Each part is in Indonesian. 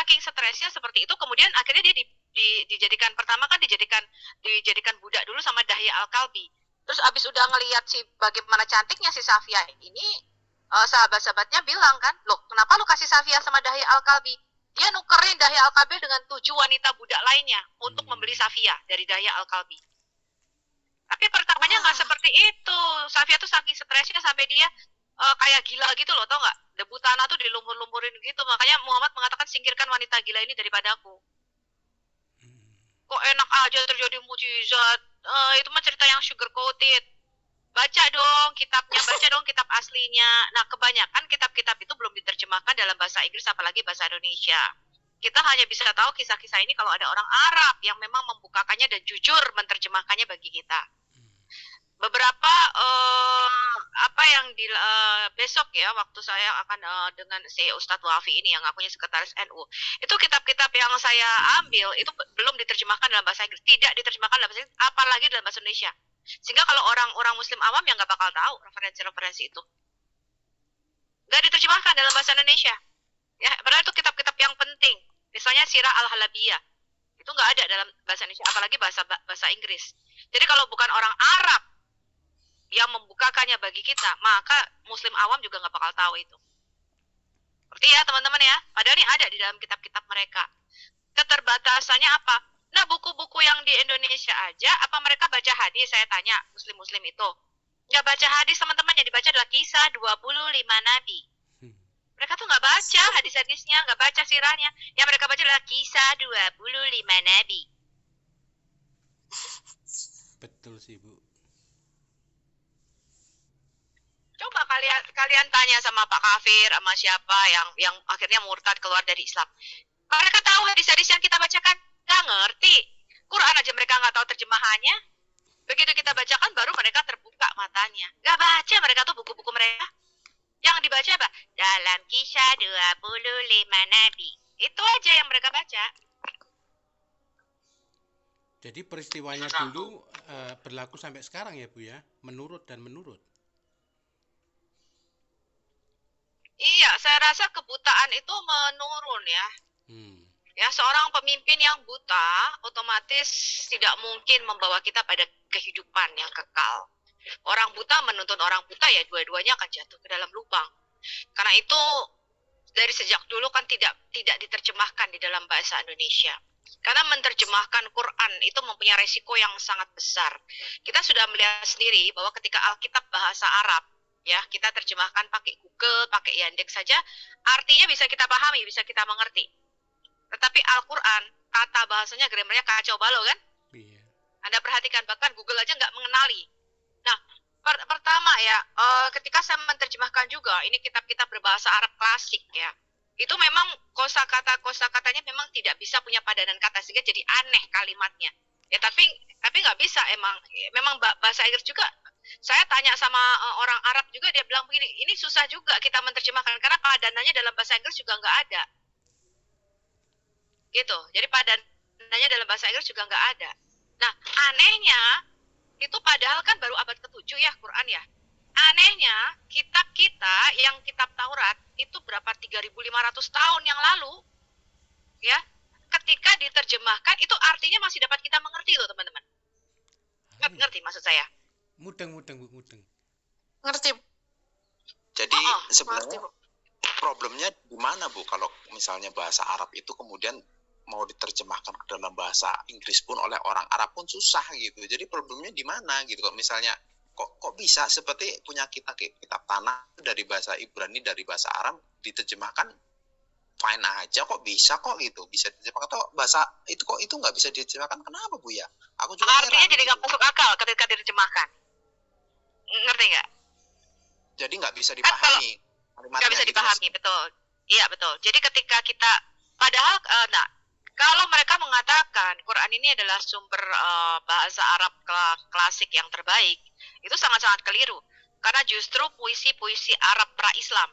saking stresnya seperti itu, kemudian akhirnya dia dijadikan, pertama kan dijadikan budak dulu sama Dahya Al-Kalbi. Terus abis udah ngelihat si bagaimana cantiknya si Safia ini, sahabat-sahabatnya bilang kan, loh kenapa lu kasih Safia sama Dahya Al-Kalbi? Dia nukerin Dahya Al-Kalbi dengan 7 wanita budak lainnya untuk membeli Safia dari Dahya Al-Kalbi. Tapi pertamanya nggak seperti itu. Safia tuh saking stresnya sampai dia kayak gila gitu loh, tau nggak? Debu tanah tuh dilumur-lumurin gitu. Makanya Muhammad mengatakan singkirkan wanita gila ini daripada aku. Kok enak aja terjadi mujizat? Itu mah cerita yang sugar coated. Baca dong kitabnya, baca dong kitab aslinya. Nah, kebanyakan kitab-kitab itu belum diterjemahkan dalam bahasa Inggris, apalagi bahasa Indonesia. Kita hanya bisa tahu kisah-kisah ini kalau ada orang Arab yang memang membukakannya dan jujur menerjemahkannya bagi kita. Beberapa besok ya, waktu saya akan dengan si Ustadz Wafi ini yang ngakunya sekretaris NU, itu kitab-kitab yang saya ambil itu belum diterjemahkan dalam bahasa Inggris, tidak diterjemahkan dalam bahasa Inggris, apalagi dalam bahasa Indonesia. Sehingga kalau orang-orang Muslim awam yang nggak bakal tahu referensi-referensi itu, nggak diterjemahkan dalam bahasa Indonesia. Ya, padahal itu kitab-kitab yang penting. Misalnya Sirah Al-Halabiyah itu nggak ada dalam bahasa Indonesia, apalagi bahasa Inggris. Jadi kalau bukan orang Arab yang membukakannya bagi kita, maka Muslim awam juga nggak bakal tahu itu. Seperti ya teman-teman ya, padahal ini ada di dalam kitab-kitab mereka. Keterbatasannya apa? Nah, buku-buku yang di Indonesia aja, apa mereka baca hadis? Saya tanya Muslim-Muslim itu. Nggak baca hadis, teman-teman. Yang dibaca adalah kisah 25 Nabi. Mereka tuh nggak baca hadis-hadisnya, nggak baca sirahnya. Yang mereka baca adalah kisah 25 Nabi. Betul sih, Bu. Coba kalian tanya sama Pak Kafir, sama siapa yang akhirnya murtad keluar dari Islam. Mereka tahu hadis-hadis yang kita bacakan? Nggak ngerti. Quran aja mereka nggak tahu terjemahannya. Begitu kita bacakan baru mereka terbuka matanya. Nggak baca mereka tuh buku-buku mereka. Yang dibaca apa? Dalam kisah 25 Nabi. Itu aja yang mereka baca. Jadi peristiwanya dulu berlaku sampai sekarang ya, Bu ya? Menurut dan menurut. Iya, saya rasa kebutaan itu menurun ya. Ya, seorang pemimpin yang buta otomatis tidak mungkin membawa kita pada kehidupan yang kekal. Orang buta menuntun orang buta, ya dua-duanya akan jatuh ke dalam lubang. Karena itu dari sejak dulu kan tidak diterjemahkan di dalam bahasa Indonesia. Karena menerjemahkan Quran itu mempunyai resiko yang sangat besar. Kita sudah melihat sendiri bahwa ketika Alkitab bahasa Arab, ya kita terjemahkan pakai Google, pakai Yandex saja, artinya bisa kita pahami, bisa kita mengerti. Tetapi Al-Quran, kata bahasanya, grammarnya kacau balau kan? Iya. Anda perhatikan, bahkan Google aja nggak mengenali. Nah, pertama ya, ketika saya menerjemahkan juga, ini kitab-kitab berbahasa Arab klasik ya, itu memang kosakatanya memang tidak bisa punya padanan kata, sehingga jadi aneh kalimatnya. Ya tapi nggak bisa, memang bahasa Inggris juga. Saya tanya sama orang Arab juga, dia bilang begini, ini susah juga kita menerjemahkan, karena padanannya dalam bahasa Inggris juga nggak ada. Gitu, jadi padanannya dalam bahasa Inggris juga nggak ada. Nah, anehnya, itu padahal kan baru abad ke-7 ya Quran ya. Anehnya, kitab kita yang kitab Taurat itu berapa 3.500 tahun yang lalu ya, ketika diterjemahkan itu artinya masih dapat kita mengerti loh teman-teman. Ngerti maksud saya? Mudeng. Ngerti. Jadi sebenarnya problemnya di mana, Bu, kalau misalnya bahasa Arab itu kemudian mau diterjemahkan ke dalam bahasa Inggris pun oleh orang Arab pun susah gitu. Jadi problemnya di mana gitu? Kok misalnya kok bisa seperti punya kitab tanah dari bahasa Ibrani, dari bahasa Arab diterjemahkan fine aja, kok bisa kok gitu, bisa diterjemahkan, atau bahasa itu kok itu nggak bisa diterjemahkan, kenapa, Bu ya? Aku juga artinya jadi nggak masuk akal ketika diterjemahkan. Ngerti nggak? Jadi nggak bisa dipahami. Nggak bisa dipahami, betul. Iya betul. Jadi ketika kita, padahal, kalau mereka mengatakan Quran ini adalah sumber bahasa Arab klasik yang terbaik, itu sangat-sangat keliru. Karena justru puisi-puisi Arab pra-Islam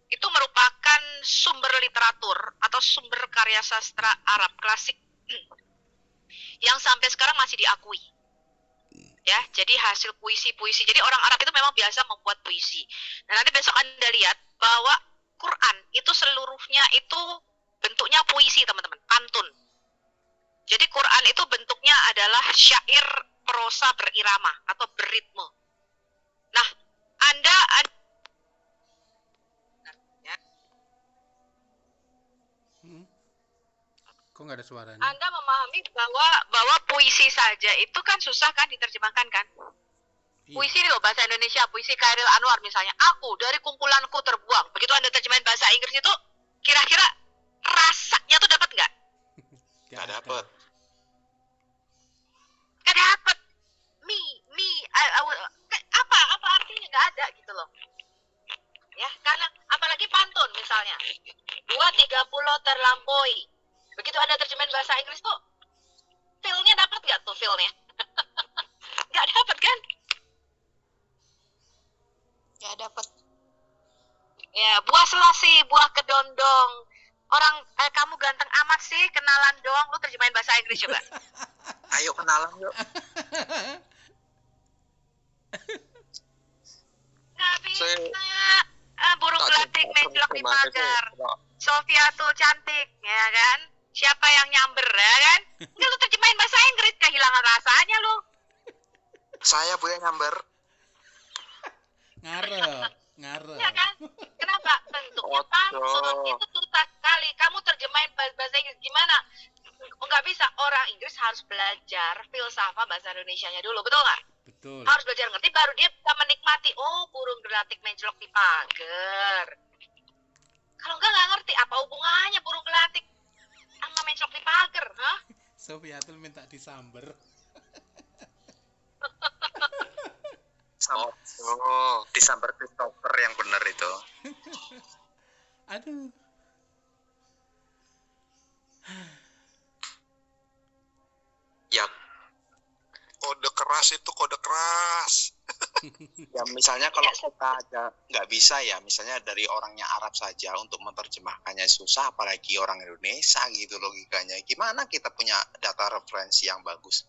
itu merupakan sumber literatur atau sumber karya sastra Arab klasik yang sampai sekarang masih diakui. Ya, jadi hasil puisi-puisi. Jadi orang Arab itu memang biasa membuat puisi. Dan nanti besok Anda lihat bahwa Quran itu seluruhnya itu bentuk bentuknya puisi, teman-teman, pantun. Jadi Quran itu bentuknya adalah syair prosa berirama atau beritme. Nah, Anda Kok nggak ada suaranya? Anda memahami bahwa puisi saja itu kan susah kan diterjemahkan kan? Iya. Puisi ini loh bahasa Indonesia, puisi Khairil Anwar misalnya, aku dari kumpulanku terbuang. Begitu Anda terjemahin bahasa Inggris itu, kira-kira rasanya tuh dapat nggak? Nggak dapat. Nggak dapat. Apa artinya nggak ada gitu loh. Ya, karena apalagi pantun misalnya. 230 terlampaui. Begitu Anda terjemahin bahasa Inggris tuh, feel-nya dapat nggak tuh feel-nya? Nggak dapat kan? Nggak dapat. Ya, buah selasih, buah kedondong. Orang kamu ganteng amat sih, kenalan doang. Lu terjemahin bahasa Inggris coba. Ayo kenalan yuk. Nggak bisa. Burung gelatik menjelok di pagar. Sofiatul cantik, ya kan? Siapa yang nyamber, ya kan? Nggak, lu terjemahin bahasa Inggris, kehilangan rasanya lu. Saya boleh nyamber. Ngarep. Ya kan? Kenapa? Bentuknya pantun, itu susah sekali. Kamu terjemahin bahasa Inggris gimana? Nggak bisa. Orang Inggris harus belajar filsafat bahasa Indonesianya dulu, betul nggak? Betul. Harus belajar ngerti, baru dia bisa menikmati. Oh, burung gelatik menjelok di pagar. Kalau nggak ngerti, apa hubungannya burung gelatik sama menjelok di pagar? Hah? Sofiatul minta disamber. Disamber Christopher yang benar itu. Aduh. Ya, kode keras itu kode keras. Ya misalnya kalau kita aja nggak bisa ya, misalnya dari orangnya Arab saja untuk menerjemahkannya susah, apalagi orang Indonesia gitu logikanya. Gimana kita punya data referensi yang bagus?